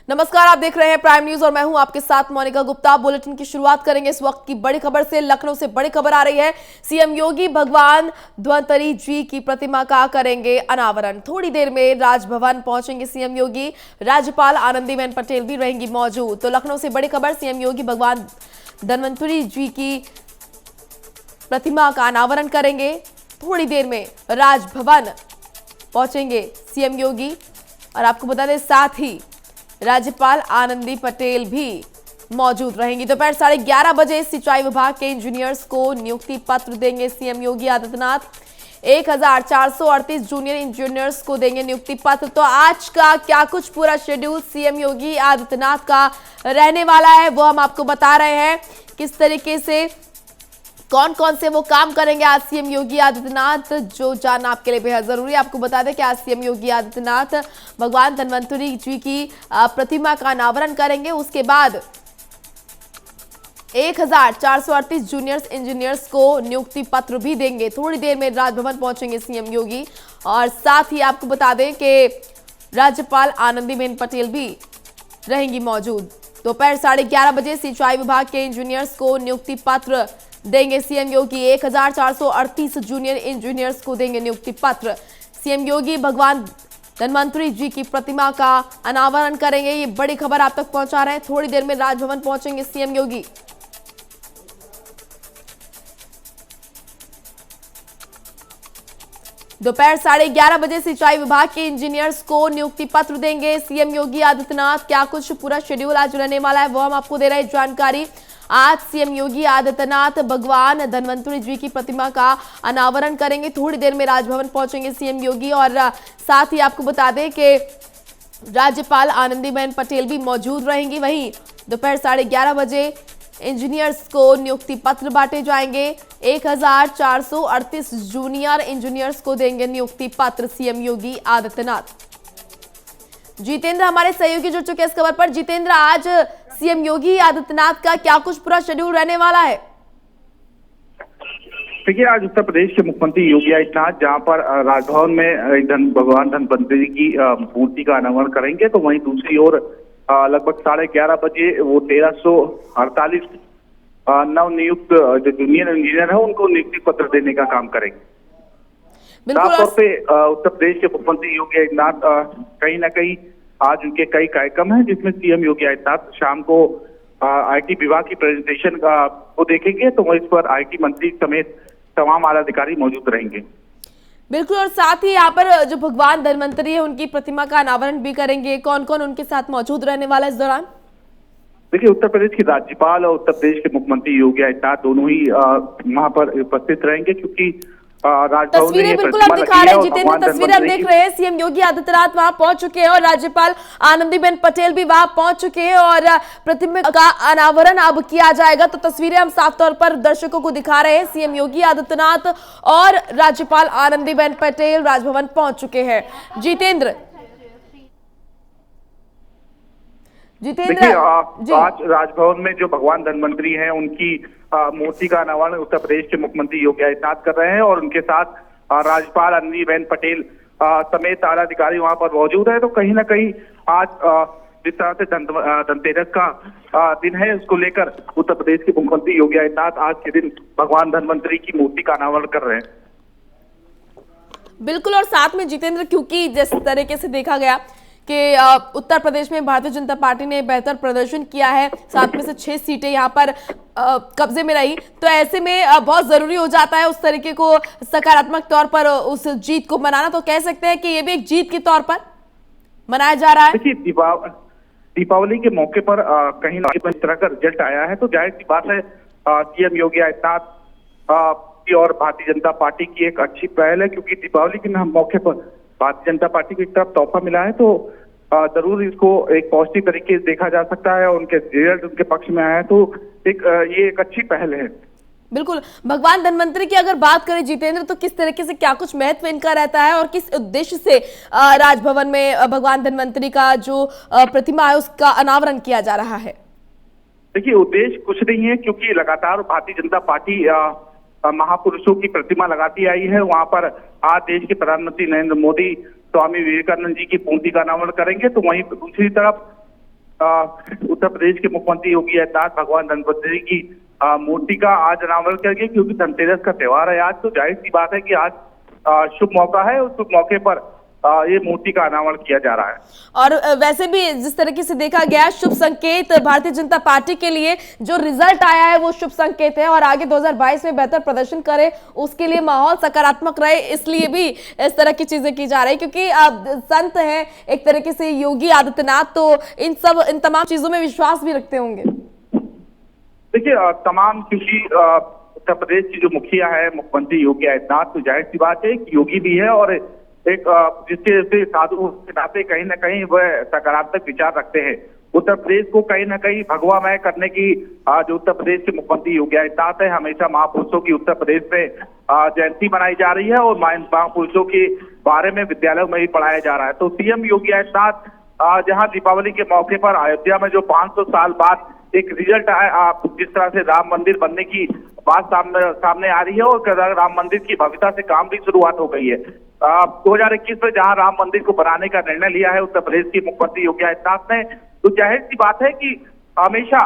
नमस्कार, आप देख रहे हैं प्राइम न्यूज और मैं हूं आपके साथ मोनिका गुप्ता। बुलेटिन की शुरुआत करेंगे इस वक्त की बड़ी खबर से। लखनऊ से बड़ी खबर आ रही है। सीएम योगी भगवान धन्वंतरी जी की प्रतिमा का करेंगे अनावरण। थोड़ी देर में राजभवन पहुंचेंगे सीएम योगी। राज्यपाल आनंदीबेन पटेल भी रहेंगी मौजूद। तो लखनऊ से बड़ी खबर, सीएम योगी भगवान धन्वंतरी जी की प्रतिमा का अनावरण करेंगे। थोड़ी देर में राजभवन पहुंचेंगे सीएम योगी और आपको बता दें साथ ही राज्यपाल आनंदी पटेल भी मौजूद रहेंगी। दोपहर 11:30 बजे सिंचाई विभाग के इंजीनियर्स को नियुक्ति पत्र देंगे CM Yogi Adityanath. 1438 junior engineers को देंगे नियुक्ति पत्र। तो आज का क्या कुछ पूरा शेड्यूल सीएम योगी आदित्यनाथ का रहने वाला है वो हम आपको बता रहे हैं। किस तरीके से कौन कौन से वो काम करेंगे आज सीएम योगी आदित्यनाथ, जो जानना आपके लिए बेहद जरूरी है। आपको बता दें कि आज सीएम योगी आदित्यनाथ भगवान धन्वंतरी जी की प्रतिमा का अनावरण करेंगे। उसके बाद 1438 जूनियर इंजीनियर्स को नियुक्ति पत्र भी देंगे। थोड़ी देर में राजभवन पहुंचेंगे सीएम योगी और साथ ही आपको बता दें कि राज्यपाल आनंदीबेन पटेल भी रहेंगी मौजूद। दोपहर 11:30 बजे सिंचाई विभाग के इंजीनियर्स को नियुक्ति पत्र देंगे सीएम योगी। 1438 जूनियर इंजीनियर्स को देंगे नियुक्ति पत्र। सीएम योगी भगवान धन्वंतरी जी की प्रतिमा का अनावरण करेंगे। ये बड़ी खबर आप तक पहुंचा रहे हैं। थोड़ी देर में राजभवन पहुंचेंगे सीएम योगी। दोपहर 11:30 बजे सिंचाई विभाग के इंजीनियर्स को नियुक्ति पत्र देंगे सीएम योगी आदित्यनाथ। क्या कुछ पूरा शेड्यूल आज रहने वाला है वो हम आपको दे रहे हैं जानकारी। आज सीएम योगी आदित्यनाथ भगवान धन्वंतरी जी की प्रतिमा का अनावरण करेंगे। थोड़ी देर में राजभवन पहुंचेंगे सीएम योगी और साथ ही आपको बता दें कि राज्यपाल आनंदीबेन पटेल भी मौजूद रहेंगी। वहीं दोपहर 11:30 बजे इंजीनियर्स को नियुक्ति पत्र बांटे जाएंगे। 1438 जूनियर इंजीनियर्स को देंगे नियुक्ति पत्र सीएम योगी आदित्यनाथ। जितेंद्र हमारे सहयोगी जुड़ चुके हैं इस खबर पर। जितेंद्र, आज सीएम योगी आदित्यनाथ का क्या कुछ पूरा शेड्यूल रहने वाला है? देखिए, आज उत्तर प्रदेश के मुख्यमंत्री योगी आदित्यनाथ जहां पर राजभवन में भगवान धन्वंतरी की मूर्ति का अनावरण करेंगे, तो वहीं दूसरी ओर लगभग 11:30 बजे वो 1348 नवनियुक्त जो जूनियर इंजीनियर है उनको नियुक्ति पत्र देने का काम करेंगे। साफ तौर पे उत्तर प्रदेश के मुख्यमंत्री योगी आदित्यनाथ कहीं ना कहीं आज उनके कई कार्यक्रम हैं, जिसमें सीएम योगी आदित्यनाथ शाम को आईटी विभाग की प्रेजेंटेशन को देखेंगे, तो वह इस पर आईटी मंत्री समेत तमाम आला अधिकारी मौजूद रहेंगे। बिल्कुल, और साथ ही यहाँ पर जो भगवान धन्वंतरी है उनकी प्रतिमा का अनावरण भी करेंगे। कौन कौन उनके साथ मौजूद रहने वाला है इस दौरान? देखिए, उत्तर प्रदेश की राज्यपाल और उत्तर प्रदेश के मुख्यमंत्री योगी आदित्यनाथ दोनों ही वहां पर उपस्थित रहेंगे, क्योंकि तस्वीरें बिल्कुल आप दिखा रहे हैं जितेंद्र, तस्वीरें आप देख रहे हैं। सीएम योगी आदित्यनाथ वहां पहुंच चुके हैं और राज्यपाल आनंदीबेन पटेल भी वहां पहुंच चुके हैं और प्रतिमा का अनावरण अब किया जाएगा। तो तस्वीरें हम साफ तौर पर दर्शकों को दिखा रहे हैं। सीएम योगी आदित्यनाथ और राज्यपाल आनंदीबेन पटेल राजभवन पहुंच चुके हैं। जितेंद्र आज राजभवन में जो भगवान धन्वंतरी हैं उनकी मूर्ति का अनावरण उत्तर प्रदेश के मुख्यमंत्री योगी आदित्यनाथ कर रहे हैं और उनके साथ राज्यपाल आनंदीबेन पटेल समेत आला अधिकारी वहां पर मौजूद है। तो कहीं ना कहीं आज जिस तरह से धनतेरस का दिन है, उसको लेकर उत्तर प्रदेश के मुख्यमंत्री योगी आदित्यनाथ आज के दिन भगवान धन्वंतरी की मूर्ति का अनावरण कर रहे हैं। बिल्कुल, और साथ में जितेंद्र, क्योंकि जिस तरीके से देखा गया कि उत्तर प्रदेश में भारतीय जनता पार्टी ने बेहतर प्रदर्शन किया है, 7 में से 6 सीटें यहाँ पर कब्जे में रही, तो ऐसे में बहुत जरूरी हो जाता है उस तरीके को सकारात्मक तौर पर उस जीत को मनाना। तो कह सकते हैं कि ये भी एक जीत के तौर पर मनाया जा रहा है। देखिए, दीपावली के मौके पर कहीं ना कहीं इस तरह का रिजल्ट आया है, तो जाहिर सी बात है सीएम योगी आदित्यनाथ और भारतीय जनता पार्टी की एक अच्छी पहल है, क्योंकि दीपावली के मौके पर भारतीय जनता पार्टी की तरफ तोहफा मिला है, तो जरूर इसको एक पॉजिटिव तरीके से देखा जा सकता है और उनके रिजल्ट उनके पक्ष में आया है, तो ये एक अच्छी पहल है। बिल्कुल, भगवान धन्वंतरी की अगर बात करें जितेंद्र, तो किस तरीके से क्या कुछ महत्व इनका रहता है और किस उद्देश्य से राजभवन में भगवान धन्वंतरी का जो प्रतिमा है उसका अनावरण किया जा रहा है? देखिए, उद्देश्य कुछ नहीं है, क्योंकि लगातार भारतीय जनता पार्टी महापुरुषों की प्रतिमा लगाती आई है। वहां पर आज देश के प्रधानमंत्री नरेंद्र मोदी स्वामी विवेकानंद जी की मूर्ति का अनावरण करेंगे, तो वहीं दूसरी तरफ उत्तर प्रदेश के मुख्यमंत्री योगी आदित्यनाथ भगवान धनवंतरि की मूर्ति का आज अनावरण करेंगे, क्योंकि धनतेरस का त्योहार है आज। तो जाहिर सी बात है कि आज शुभ मौका है, उस शुभ मौके पर ये मूर्ति का अनावरण किया जा रहा है। और वैसे भी जिस तरीके से देखा गया, शुभ संकेत भारतीय जनता पार्टी के लिए जो रिजल्ट आया है वो शुभ संकेत है, और आगे 2022 में बेहतर प्रदर्शन करे उसके लिए माहौल सकारात्मक रहे, इसलिए भी इस तरह की चीजें की जा रही, क्योंकि संत हैं एक तरीके से योगी आदित्यनाथ, तो इन तमाम चीजों में विश्वास भी रखते होंगे। देखिए तमाम, क्योंकि उत्तर प्रदेश की जो मुखिया है मुख्यमंत्री योगी आदित्यनाथ, तो जाहिर सी बात है कि योगी भी है और एक जिसके साधु के नाते कहीं ना कहीं वह सकारात्मक विचार रखते हैं। उत्तर प्रदेश को कहीं ना कहीं भगवामय करने की जो उत्तर प्रदेश के मुख्यमंत्री योगी आदित्यनाथ है, हमेशा महापुरुषों की उत्तर प्रदेश में जयंती मनाई जा रही है और महापुरुषों के बारे में विद्यालयों में ही पढ़ाया जा रहा है। तो सीएम योगी आदित्यनाथ जहां दीपावली के मौके पर अयोध्या में जो 500 साल बाद एक रिजल्ट आया, जिस तरह से राम मंदिर बनने की बात सामने आ रही है और राम मंदिर की भव्यता से काम भी शुरुआत हो गई है। 2021 में जहां राम मंदिर को बनाने का निर्णय लिया है उत्तर प्रदेश के मुख्यमंत्री योगी आदित्यनाथ ने, तो जाहिर सी बात है कि हमेशा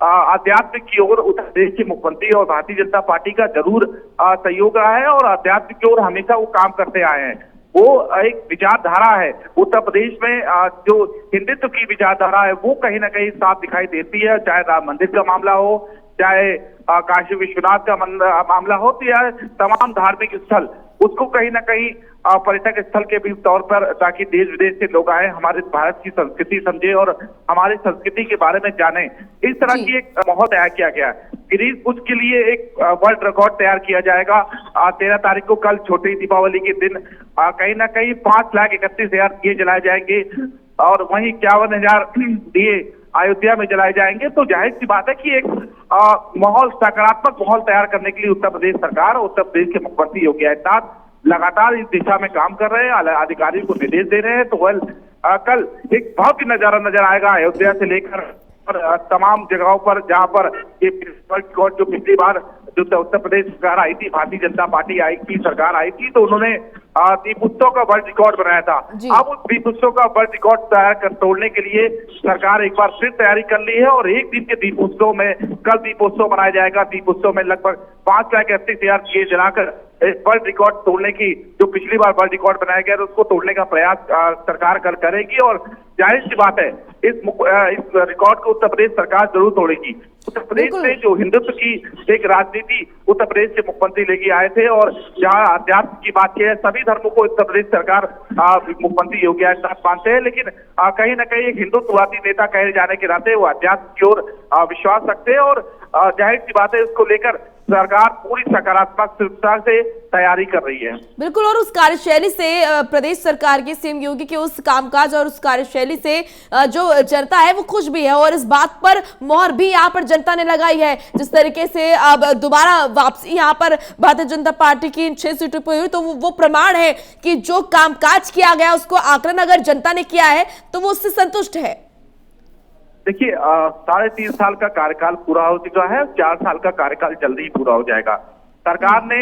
आध्यात्म की ओर उत्तर प्रदेश के मुख्यमंत्री और भारतीय जनता पार्टी का जरूर सहयोग रहा है और आध्यात्म की ओर हमेशा वो काम करते आए हैं। वो एक विचारधारा है उत्तर प्रदेश में, जो हिंदुत्व की विचारधारा है वो कहीं ना कहीं साफ दिखाई देती है, चाहे राम मंदिर का मामला हो, चाहे काशी विश्वनाथ का मामला हो, तो या तमाम धार्मिक स्थल उसको कहीं ना कहीं पर्यटक स्थल के भी तौर पर, ताकि देश विदेश से लोग आए, हमारे भारत की संस्कृति समझे और हमारी संस्कृति के बारे में जाने। इस तरह की एक माहौल तैयार किया गया है। गिरीश बुद्ध के लिए एक वर्ल्ड रिकॉर्ड तैयार किया जाएगा 13 तारीख को, कल छोटी दीपावली के दिन कहीं ना कहीं 5,31,000 दिए जलाए जाएंगे और वहीं 51,000 दिए अयोध्या में जलाए जाएंगे। तो जाहिर सी बात है कि एक माहौल, सकारात्मक माहौल तैयार करने के लिए उत्तर प्रदेश सरकार और उत्तर प्रदेश के मुख्यमंत्री योगी आदित्यनाथ लगातार इस दिशा में काम कर रहे हैं, अधिकारियों को निर्देश दे रहे हैं। तो कल एक बहुत ही नजारा नजर आएगा अयोध्या से लेकर तमाम जगहों पर, जहां पर ये जो पिछली बार जो उत्तर प्रदेश सरकार आई थी, भारतीय जनता पार्टी आई थी, सरकार आई थी, तो उन्होंने दीप उत्सव का वर्ल्ड रिकॉर्ड बनाया था। अब उस दीप उत्सव का वर्ल्ड रिकॉर्ड तोड़ने के लिए सरकार एक बार फिर तैयारी कर ली है और एक दिन के दीप उत्सव में, कल दीप उत्सव मनाया जाएगा। दीप उत्सव में लगभग 5,31,000 दिए जलाकर वर्ल्ड रिकॉर्ड तोड़ने की, जो पिछली बार वर्ल्ड रिकॉर्ड बनाया गया था उसको तोड़ने का प्रयास सरकार करेगी और जाहिर सी बात है इस रिकॉर्ड को उत्तर प्रदेश सरकार जरूर तोड़ेगी। उत्तर प्रदेश में जो हिंदुत्व की एक राजनीति उत्तर प्रदेश के मुख्यमंत्री लेके आए थे और जहां अध्यात्म की बात की है, सभी धर्मों को उत्तर प्रदेश सरकार मुख्यमंत्री योगी आदित्यनाथ मानते हैं, लेकिन कहीं ना कहीं एक हिंदुत्ववादी नेता कहे जाने के नाते वो अध्यात्म की ओर विश्वास रखते हैं और जाहिर सी बात है इसको लेकर सरकार पूरी सकारात्मक से तैयारी कर रही है। बिल्कुल, और उस कार्यशैली से प्रदेश सरकार के सीएम योगी के उस कामकाज और उस कार्यशैली से जो जनता है वो खुश भी है और इस बात पर मोहर भी यहाँ पर जनता ने लगाई है। जिस तरीके से अब दोबारा वापसी यहाँ पर भारतीय जनता पार्टी की 6 सीटों पर हुई, तो वो प्रमाण है कि जो कामकाज किया गया उसको आकलन अगर जनता ने किया है तो वो उससे संतुष्ट है। देखिए 3.5 साल का कार्यकाल पूरा हो चुका है, 4 साल का कार्यकाल जल्दी ही पूरा हो जाएगा। सरकार ने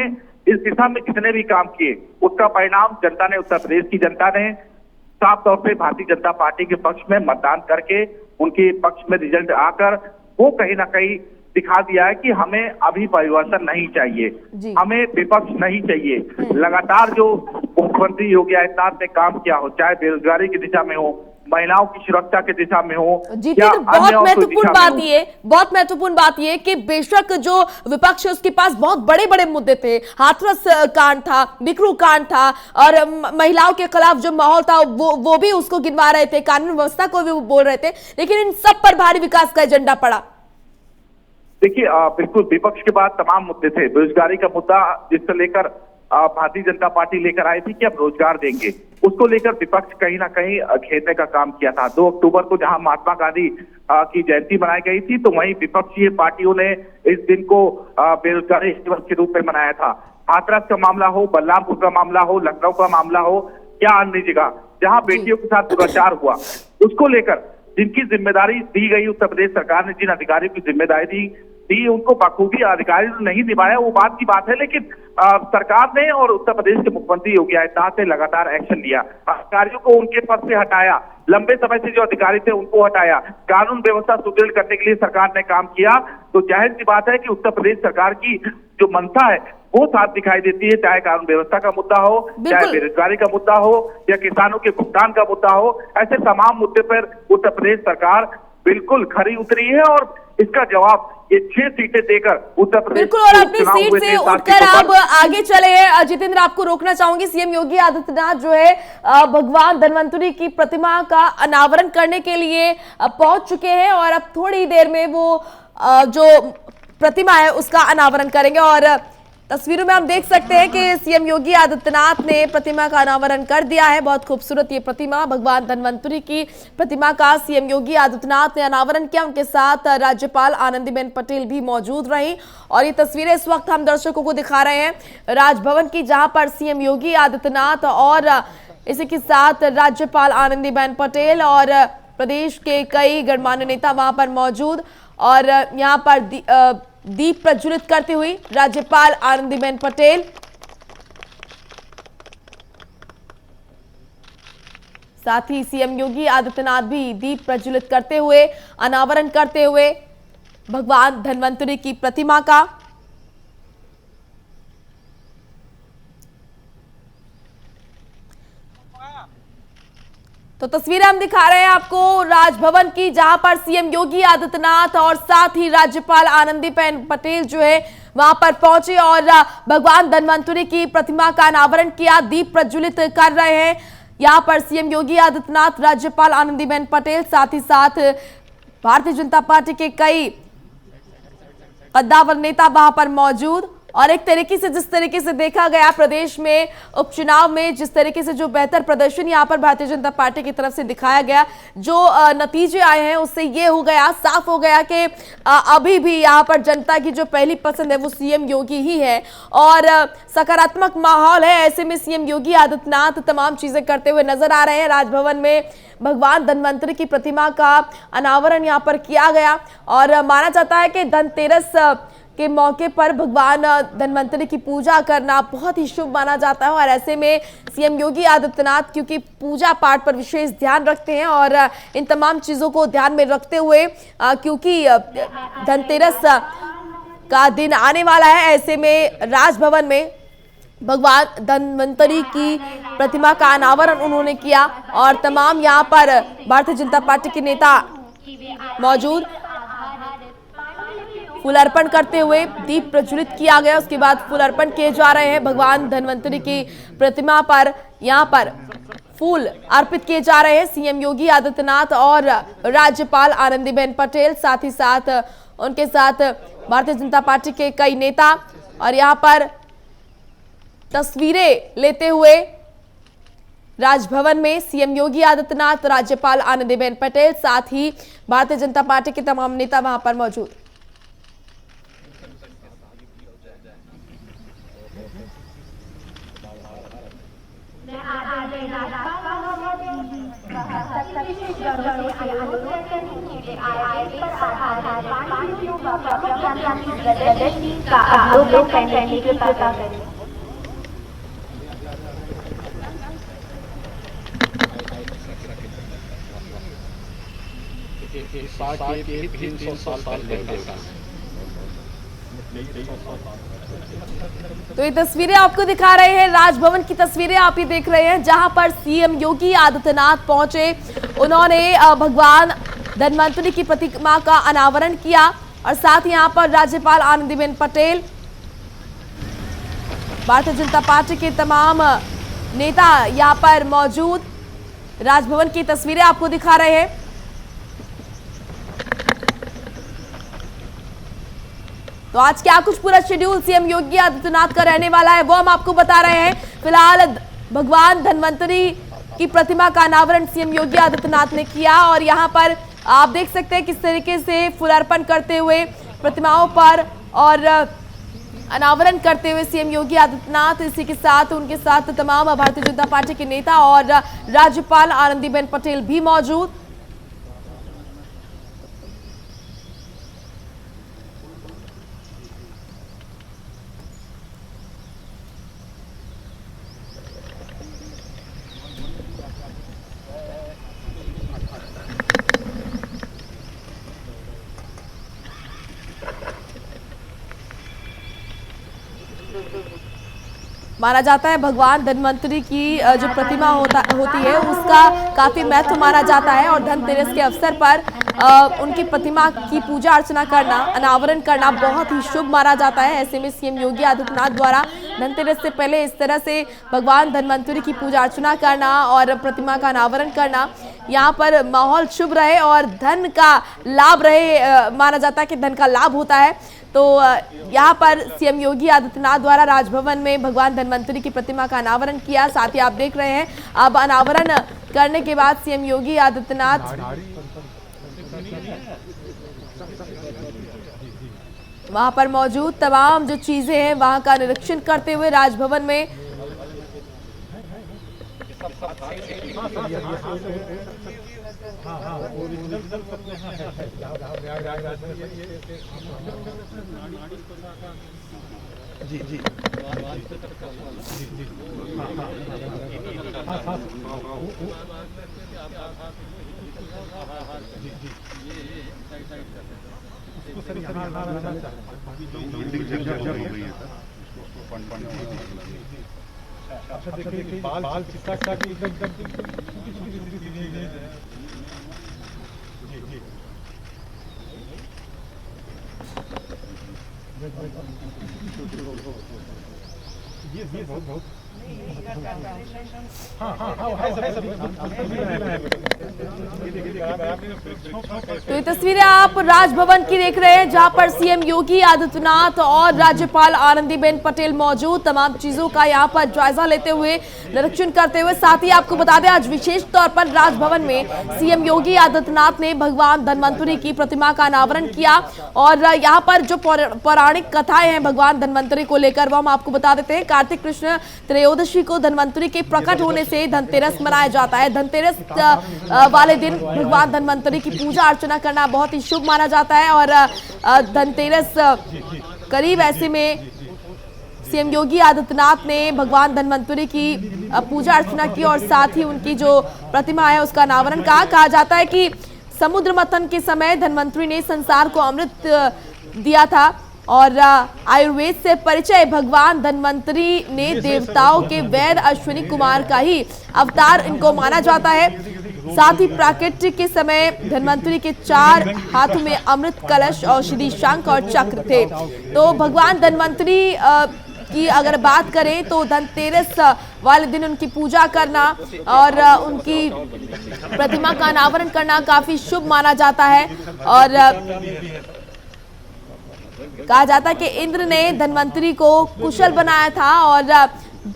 इस दिशा में जितने भी काम किए उसका परिणाम जनता ने, उत्तर प्रदेश की जनता ने साफ तौर पे भारतीय जनता पार्टी के पक्ष में मतदान करके उनके पक्ष में रिजल्ट आकर वो कहीं ना कहीं दिखा दिया है कि हमें अभी परिवर्तन नहीं चाहिए, हमें विपक्ष नहीं चाहिए। लगातार जो मुख्यमंत्री योगी आदित्यनाथ ने काम किया हो, चाहे बेरोजगारी की दिशा में हो, महिलाओं की सुरक्षा के दिशा में हो, जितेंद्र, बहुत महत्वपूर्ण बात ये कि बेशक जो विपक्ष है उसके पास बहुत बड़े बड़े मुद्दे थे, हाथरस कांड था, बिकरू कांड था और महिलाओं के खिलाफ जो माहौल था वो भी उसको गिनवा रहे थे, कानून व्यवस्था को भी वो बोल रहे थे, लेकिन इन सब पर भारी विकास का एजेंडा पड़ा। देखिए बिल्कुल विपक्ष के बाद तमाम मुद्दे थे, बेरोजगारी का मुद्दा जिससे लेकर भारतीय जनता पार्टी लेकर आई थी कि अब रोजगार देंगे, उसको लेकर विपक्ष कहीं ना कहीं घेरने का काम किया था। 2 अक्टूबर को जहां महात्मा गांधी की जयंती मनाई गई थी, तो वहीं विपक्षीय पार्टियों ने इस दिन को बेरोजगारी दिवस के रूप में मनाया था। हाथरस का मामला हो, बलरामपुर का मामला हो, लखनऊ का मामला हो, क्या अन्य जगह जहां बेटियों के साथ दुराचार हुआ, उसको लेकर जिनकी जिम्मेदारी दी गई उत्तर प्रदेश सरकार ने, जिन अधिकारियों की जिम्मेदारी दी दी उनको बखूबी अधिकारी ने नहीं निभाया, वो बात की बात है, लेकिन सरकार ने और उत्तर प्रदेश के मुख्यमंत्री योगी आदित्यनाथ ने लगातार एक्शन लिया, अधिकारियों को उनके पद से हटाया, लंबे समय से जो अधिकारी थे उनको हटाया, कानून व्यवस्था सुदृढ़ करने के लिए सरकार ने काम किया। तो जाहिर सी बात है कि उत्तर प्रदेश सरकार की जो मंशा है वो साफ दिखाई देती है, चाहे कानून व्यवस्था का मुद्दा हो, चाहे बेरोजगारी का मुद्दा हो या किसानों के भुगतान का मुद्दा हो, ऐसे तमाम मुद्दे पर उत्तर प्रदेश सरकार बिल्कुल खरी उतरी है और इसका जवाब ये 6 सीटें देकर उत्तर प्रदेश बिल्कुल। और अपनी सीट से उठकर आप आगे चले हैं। जितेंद्र, आपको रोकना चाहूंगी। सीएम योगी आदित्यनाथ जो है भगवान धन्वंतरी की प्रतिमा का अनावरण करने के लिए पहुंच चुके हैं और अब थोड़ी देर में वो जो प्रतिमा है उसका अनावरण करेंगे। और तस्वीरों में हम देख सकते हैं कि सीएम योगी आदित्यनाथ ने प्रतिमा का अनावरण कर दिया है। बहुत खूबसूरत ये प्रतिमा, भगवान धन्वंतरी की प्रतिमा का सीएम योगी आदित्यनाथ ने अनावरण किया। उनके साथ राज्यपाल आनंदीबेन पटेल भी मौजूद रही और ये तस्वीरें इस वक्त हम दर्शकों को दिखा रहे हैं राजभवन की, जहां पर सीएम योगी आदित्यनाथ और इसी के साथ राज्यपाल आनंदीबेन पटेल और प्रदेश के कई गणमान्य नेता वहां पर मौजूद और यहाँ पर दीप प्रज्वलित करते हुए राज्यपाल आनंदीबेन पटेल, साथ ही सीएम योगी आदित्यनाथ भी दीप प्रज्वलित करते हुए अनावरण करते हुए भगवान धन्वंतरी की प्रतिमा का। तो तस्वीरें हम दिखा रहे हैं आपको राजभवन की, जहां पर सीएम योगी आदित्यनाथ और साथ ही राज्यपाल आनंदीबेन पटेल जो है वहां पर पहुंचे और भगवान धन्वंतरी की प्रतिमा का अनावरण किया, दीप प्रज्वलित कर रहे हैं। यहां पर सीएम योगी आदित्यनाथ, राज्यपाल आनंदीबेन पटेल, साथ ही साथ भारतीय जनता पार्टी के कई कद्दावर नेता वहां पर मौजूद। और एक तरीके से जिस तरीके से देखा गया प्रदेश में उपचुनाव में, जिस तरीके से जो बेहतर प्रदर्शन यहां पर भारतीय जनता पार्टी की तरफ से दिखाया गया, जो नतीजे आए हैं उससे ये हो गया, साफ हो गया कि अभी भी यहां पर जनता की जो पहली पसंद है वो सीएम योगी ही है और सकारात्मक माहौल है। ऐसे में सीएम योगी आदित्यनाथ तमाम चीजें करते हुए नजर आ रहे हैं। राजभवन में भगवान धन्वंतरी की प्रतिमा का अनावरण यहां पर किया गया और माना जाता है कि धनतेरस के मौके पर भगवान धन्वंतरी की पूजा करना बहुत ही शुभ माना जाता है और ऐसे में सीएम योगी आदित्यनाथ क्योंकि पूजा पाठ पर विशेष ध्यान रखते हैं और इन तमाम चीजों को ध्यान में रखते हुए क्योंकि धनतेरस का दिन आने वाला है, ऐसे में राजभवन में भगवान धन्वंतरी की प्रतिमा का अनावरण उन्होंने किया और तमाम यहाँ पर भारतीय जनता पार्टी के नेता मौजूद। फूल अर्पण करते हुए दीप प्रज्वलित किया गया, उसके बाद फूल अर्पण किए जा रहे हैं भगवान धन्वंतरी की प्रतिमा पर। यहाँ पर फूल अर्पित किए जा रहे हैं सीएम योगी आदित्यनाथ और राज्यपाल आनंदीबेन पटेल, साथ ही साथ उनके साथ भारतीय जनता पार्टी के कई नेता और यहाँ पर तस्वीरें लेते हुए राजभवन में सीएम योगी आदित्यनाथ, राज्यपाल आनंदीबेन पटेल, साथ ही भारतीय जनता पार्टी के तमाम नेता वहां पर मौजूद। तो ये तस्वीरें आपको दिखा रहे हैं, राजभवन की तस्वीरें आप ये देख रहे हैं जहां पर सीएम योगी आदित्यनाथ पहुंचे। उन्होंने भगवान धन्वंतरी की प्रतिमा का अनावरण किया और साथ ही यहां पर राज्यपाल आनंदीबेन पटेल, भारतीय जनता पार्टी के तमाम नेता यहां पर मौजूद। राजभवन की तस्वीरें आपको दिखा रहे हैं। तो आज क्या कुछ पूरा शेड्यूल सीएम योगी आदित्यनाथ का रहने वाला है वो हम आपको बता रहे हैं। फिलहाल भगवान धन्वंतरी की प्रतिमा का अनावरण सीएम योगी आदित्यनाथ ने किया और यहाँ पर आप देख सकते हैं किस तरीके से फूलार्पण करते हुए प्रतिमाओं पर और अनावरण करते हुए सीएम योगी आदित्यनाथ, इसी के साथ उनके साथ तमाम भारतीय जनता पार्टी के नेता और राज्यपाल आनंदीबेन पटेल भी मौजूद। माना जाता है। भगवान धन्वंतरी की जो प्रतिमा होती है उसका काफी महत्व माना जाता है और धनतेरस के अवसर पर उनकी प्रतिमा की पूजा अर्चना करना, अनावरण करना बहुत ही शुभ माना जाता है। ऐसे में सीएम योगी आदित्यनाथ द्वारा धनतेरस से पहले इस तरह से भगवान धन्वंतरी की पूजा अर्चना करना और प्रतिमा का अनावरण करना, यहाँ पर माहौल शुभ रहे और धन का लाभ रहे, माना जाता है कि धन का लाभ होता है। तो यहाँ पर सीएम योगी आदित्यनाथ द्वारा राजभवन में भगवान धन्वंतरी की प्रतिमा का अनावरण किया। साथ ही आप देख रहे हैं अब अनावरण करने के बाद सीएम योगी आदित्यनाथ वहां पर मौजूद तमाम जो चीजें हैं वहां का निरीक्षण करते हुए राजभवन में जी जी देखिए बाल चिपका के एकदम ये बहुत तो ये तस्वीरें आप राजभवन की देख रहे हैं जहां पर सीएम योगी आदित्यनाथ और राज्यपाल आनंदीबेन पटेल मौजूद तमाम चीजों का यहां पर जायजा लेते हुए निरीक्षण करते हुए। साथ ही आपको बता दें आज विशेष तौर पर राजभवन में सीएम योगी आदित्यनाथ ने भगवान धन्वंतरी की प्रतिमा का अनावरण किया और यहाँ पर जो पौराणिक कथाएं हैं भगवान धन्वंतरी को लेकर वो हम आपको बता देते हैं। कार्तिक कृष्ण त्रयोदशी को धन्वंतरी के प्रकट होने से धनतेरस मनाया जाता है। धनतेरस वाले दिन भगवान धन्वंतरी की पूजा अर्चना करना बहुत ही शुभ माना जाता है और धनतेरस करीब ऐसे में सीएम योगी आदित्यनाथ ने भगवान धन्वंतरी की पूजा अर्चना की और साथ ही उनकी जो प्रतिमा है उसका अनावरण कहा जाता है कि समुद्र मंथन के समय धन्वंतरी ने संसार को अमृत दिया था और आयुर्वेद से परिचय भगवान धन्वंतरी ने देवताओं के वैद्य अश्विनी कुमार का ही अवतार इनको माना जाता है। साथ ही प्राकृतिक के समय धन्वंतरी के 4 हाथों में अमृत कलश, औषधि, शंख और चक्र थे। तो भगवान धन्वंतरी की अगर बात करें तो धनतेरस वाले दिन उनकी पूजा करना और उनकी प्रतिमा का अनावरण करना काफी शुभ माना जाता है और कहा जाता है कि इंद्र ने धन्वंतरी को कुशल बनाया था और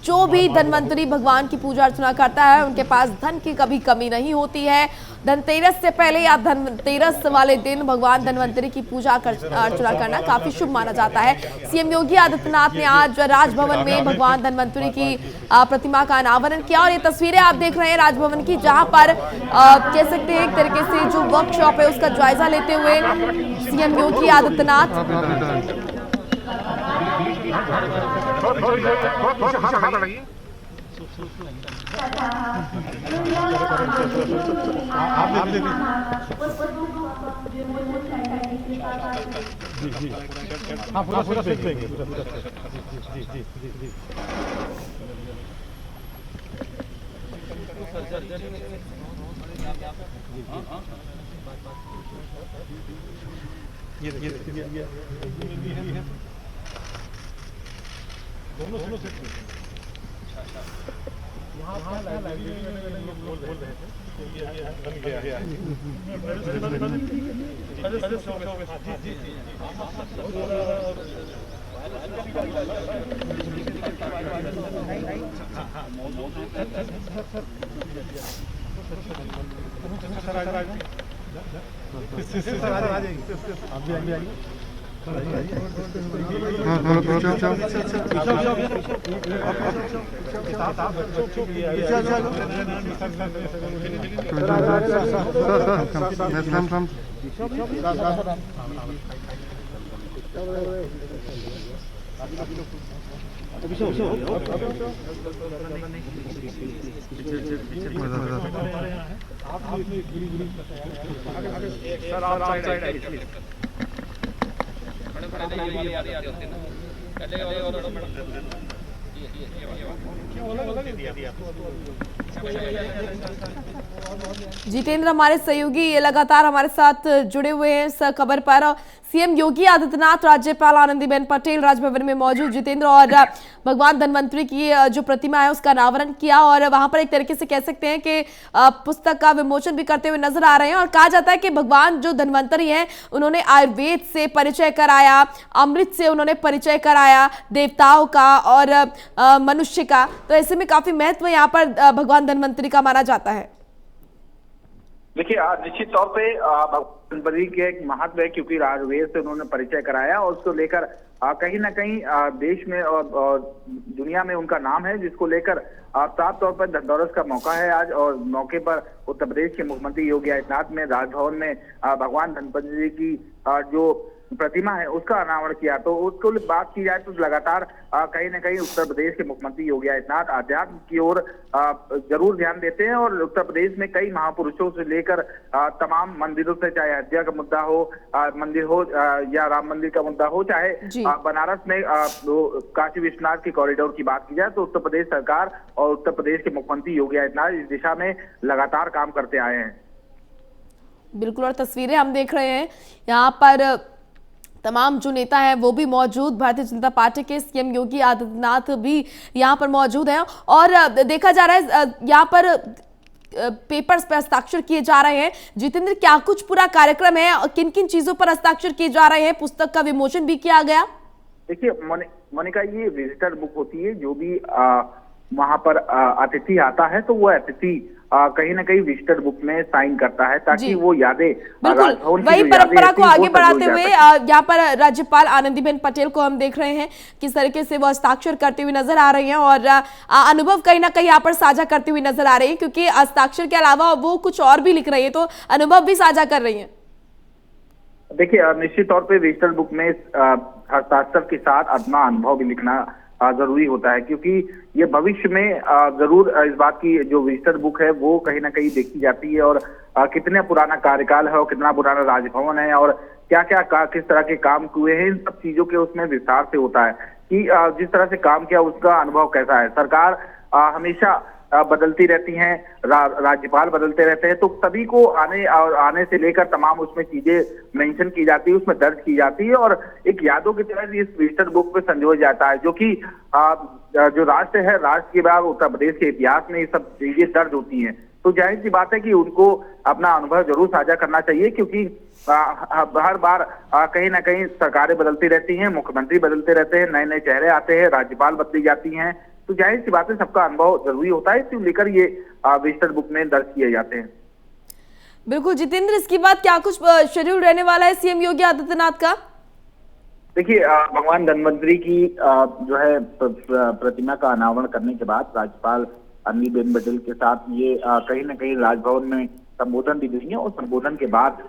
जो भी धन्वंतरी भगवान की पूजा अर्चना करता है उनके पास धन की कभी कमी नहीं होती है। धनतेरस से पहले या धनतेरस वाले दिन भगवान धन्वंतरी की पूजा अर्चना करना काफी शुभ माना जाता है। सीएम योगी आदित्यनाथ ने आज राजभवन में भगवान धन्वंतरी की प्रतिमा का अनावरण किया और ये तस्वीरें आप देख रहे हैं राजभवन की जहां पर कह सकते हैं एक तरीके से जो वर्कशॉप है उसका जायजा लेते हुए सीएम योगी आदित्यनाथ जी जी हाँ पूरा देख लेंगे जी जी जी ये दोनों यहाँ लाइब्रेरी में लोग बोल रहे थे बन गया जितेंद्र हमारे सहयोगी ये लगातार हमारे साथ जुड़े हुए हैं इस खबर पर। सीएम योगी आदित्यनाथ, राज्यपाल आनंदीबेन पटेल राजभवन में मौजूद। जितेंद्र, और भगवान धन्वंतरी की जो प्रतिमा है उसका अनावरण किया और वहां पर एक तरीके से कह सकते हैं कि पुस्तक का विमोचन भी करते हुए नजर आ रहे हैं। और कहा जाता है कि भगवान जो धन्वंतरी हैं उन्होंने आयुर्वेद से परिचय कराया, अमृत से उन्होंने परिचय कराया, देवताओं का और मनुष्य का। तो ऐसे में काफी महत्व यहाँ पर भगवान धन्वंतरी का माना जाता है। देखिए, निश्चित तौर पे भगवान धन्वंतरी के एक महत्व है, क्योंकि आयुर्वेद से उन्होंने परिचय कराया और उसको लेकर कहीं ना कहीं देश में और दुनिया में उनका नाम है, जिसको लेकर साफ तौर पर धनदौलत का मौका है आज। और मौके पर उत्तर प्रदेश के मुख्यमंत्री योगी आदित्यनाथ ने राजभवन में भगवान धन्वंतरी की जो प्रतिमा है उसका अनावरण किया। तो उसको बात की जाए तो लगातार कहीं ना कहीं उत्तर प्रदेश के मुख्यमंत्री योगी आदित्यनाथ आध्यात्म की ओर जरूर ध्यान देते हैं। और उत्तर प्रदेश में कई महापुरुषों से लेकर तमाम मंदिरों से, चाहे अयोध्या का मुद्दा हो, मंदिर हो या राम मंदिर का मुद्दा हो, चाहे बनारस में काशी विश्वनाथ के कॉरिडोर की बात की जाए, तो उत्तर प्रदेश सरकार और उत्तर प्रदेश के मुख्यमंत्री योगी आदित्यनाथ इस दिशा में लगातार काम करते आए हैं। बिल्कुल, और तस्वीरें हम देख रहे हैं यहाँ पर तमाम जो नेता हैं वो भी मौजूद। भारतीय जनता पार्टी के सीएम योगी आदित्यनाथ भी यहाँ पर मौजूद हैं और देखा जा रहा है यहाँ पर पेपर्स पर हस्ताक्षर किए जा रहे हैं। जितेंद्र, क्या कुछ पूरा कार्यक्रम है, किन किन चीजों पर हस्ताक्षर किए जा रहे हैं? पुस्तक का विमोचन भी किया गया। देखिए मोनिका, ये विजिटर बुक होती है। जो भी वहां पर अतिथि आता है तो वो अतिथि कहीं ना कहीं विजिटर बुक में साइन करता है, ताकि वो यादें, बिल्कुल वही परंपरा को आगे बढ़ाते हुए यहाँ पर राज्यपाल आनंदीबेन पटेल को हम देख रहे हैं किस तरीके से वो हस्ताक्षर करते हुए नजर आ रही हैं और अनुभव कहीं ना कहीं यहाँ पर साझा करती हुई नजर आ रही है, क्योंकि हस्ताक्षर के अलावा वो कुछ और भी लिख रही है, तो अनुभव भी साझा कर रही है। देखिए, निश्चित तौर पे विजिटर बुक में हस्ताक्षर के साथ अपना अनुभव भी लिखना जरूरी होता है, क्योंकि ये भविष्य में जरूर इस बात की जो विजिटर बुक है वो कहीं ना कहीं देखी जाती है और कितना पुराना कार्यकाल है और कितना पुराना राजभवन है और क्या क्या किस तरह के काम हुए हैं, इन सब चीजों के उसमें विस्तार से होता है कि जिस तरह से काम किया उसका अनुभव कैसा है। सरकार हमेशा बदलती रहती हैं, राज्यपाल बदलते रहते हैं, तो सभी को आने से लेकर तमाम उसमें चीजें मेंशन की जाती है, उसमें दर्ज की जाती है और एक यादों की तरह इस विजिटर बुक में संजोया जाता है, जो कि जो राष्ट्र है, राष्ट्र के बाद उत्तर प्रदेश के इतिहास में ये सब चीजें दर्ज होती हैं। तो जाहिर सी बात है कि उनको अपना अनुभव जरूर साझा करना चाहिए, क्योंकि हर बार कहीं ना कहीं सरकारें बदलती रहती हैं, मुख्यमंत्री बदलते रहते हैं, नए नए चेहरे आते हैं, राज्यपाल बदली जाती हैं, तो जाहिर सी बात है सबका अनुभव जरूरी होता है, इसको लेकर ये विजिटर बुक में दर्ज किए जाते हैं। बिल्कुल जितेंद्र, इसके बाद क्या कुछ शेड्यूल रहने वाला है सीएम योगी आदित्यनाथ का? देखिए, भगवान धन्वंतरी की जो है प्रतिमा का अनावरण करने के बाद राज्यपाल आनंदीबेन पटेल के साथ ये कहीं ना कहीं राजभवन में संबोधन भी देंगे और संबोधन के बाद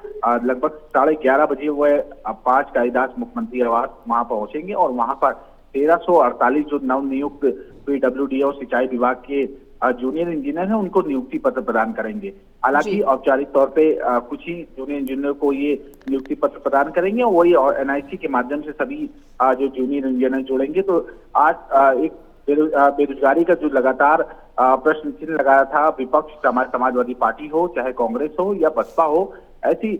लगभग 11:30 बजे वह 5 कालिदास मुख्यमंत्री आवास वहां पहुंचेंगे और वहां पर 1348 जो नवनियुक्त पीडब्ल्यूडी और सिंचाई विभाग के जूनियर इंजीनियर हैं उनको नियुक्ति पत्र प्रदान करेंगे। हालांकि औपचारिक तौर पे कुछ ही जूनियर इंजीनियर को ये नियुक्ति पत्र प्रदान करेंगे और वही एनआईसी के माध्यम से सभी जो जूनियर इंजीनियर जोड़ेंगे। तो आज एक बेरोजगारी का जो लगातार प्रश्न चिन्ह लगाया था विपक्ष, समाजवादी पार्टी हो, चाहे कांग्रेस हो या बसपा हो, ऐसी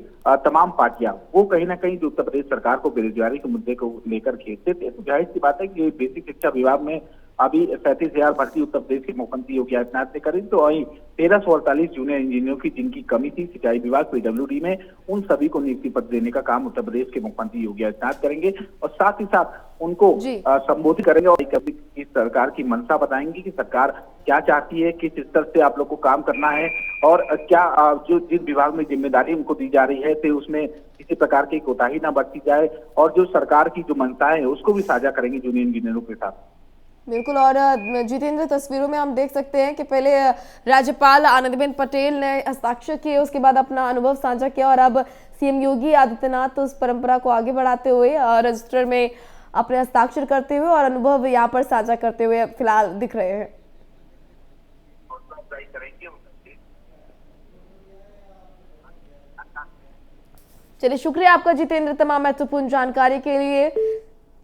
तमाम पार्टियां वो कहीं ना कहीं जो उत्तर प्रदेश सरकार को बेरोजगारी के मुद्दे को लेकर घेरते थे। तो जाहिर सी बात है कि बेसिक शिक्षा विभाग में अभी 37,000 भर्ती उत्तर प्रदेश के मुख्यमंत्री योगी आदित्यनाथ ने करी, तो वही 1348 जूनियर इंजीनियरों की जिनकी कमी थी सिंचाई विभाग पीडब्ल्यूडी में, उन सभी को नियुक्ति पत्र देने का काम उत्तर प्रदेश के मुख्यमंत्री योगी आदित्यनाथ करेंगे और साथ ही साथ उनको संबोधित करेंगे और इस सरकार की मंशा बताएंगे कि सरकार क्या चाहती है, किस स्तर से आप लोग को काम करना है और क्या जो जिस विभाग में जिम्मेदारी उनको दी जा रही है तो उसमें किसी प्रकार की कोताही ना बरती जाए और जो सरकार की जो मंशा है उसको भी साझा करेंगे जूनियर इंजीनियरों के साथ। बिल्कुल, और जितेंद्र तस्वीरों में हम देख सकते हैं कि पहले राज्यपाल आनंदीबेन पटेल ने हस्ताक्षर किए, उसके बाद अपना अनुभव साझा किया और अब सीएम योगी आदित्यनाथ उस परंपरा को आगे बढ़ाते हुए रजिस्टर में अपने हस्ताक्षर करते हुए और अनुभव यहाँ पर साझा करते हुए फिलहाल दिख रहे हैं। चलिए, शुक्रिया आपका जितेंद्र तमाम महत्वपूर्ण जानकारी के लिए।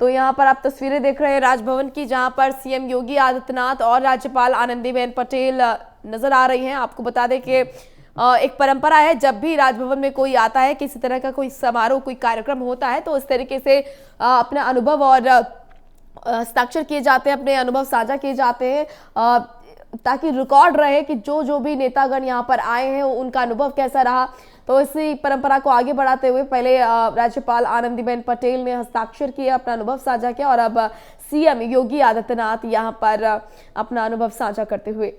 तो यहाँ पर आप तस्वीरें देख रहे हैं राजभवन की, जहां पर सीएम योगी आदित्यनाथ और राज्यपाल आनंदीबेन पटेल नजर आ रही हैं। आपको बता दें कि एक परंपरा है, जब भी राजभवन में कोई आता है, किसी तरह का कोई समारोह, कोई कार्यक्रम होता है, तो इस तरीके से अपना अनुभव और हस्ताक्षर किए जाते हैं, अपने अनुभव साझा किए जाते हैं, ताकि रिकॉर्ड रहे कि जो भी नेतागण यहाँ पर आए हैं उनका अनुभव कैसा रहा। तो इसी परंपरा को आगे बढ़ाते हुए पहले राज्यपाल आनंदीबेन पटेल ने हस्ताक्षर किए, अपना अनुभव साझा किया, और अब सीएम योगी आदित्यनाथ यहाँ पर अपना अनुभव साझा करते हुए।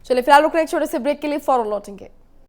चलिए फिलहाल रुक रहे एक छोटे से ब्रेक के लिए, फौरन लौटेंगे।